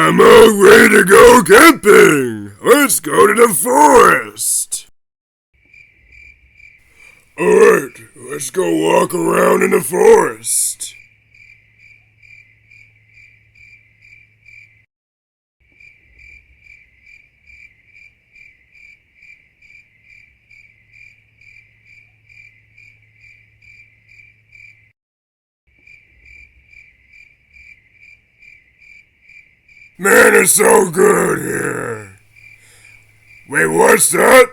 I'm all ready to go camping. Let's go to the forest. Alright, let's go walk around in the forest. Man, it's so good here. Wait, what's that?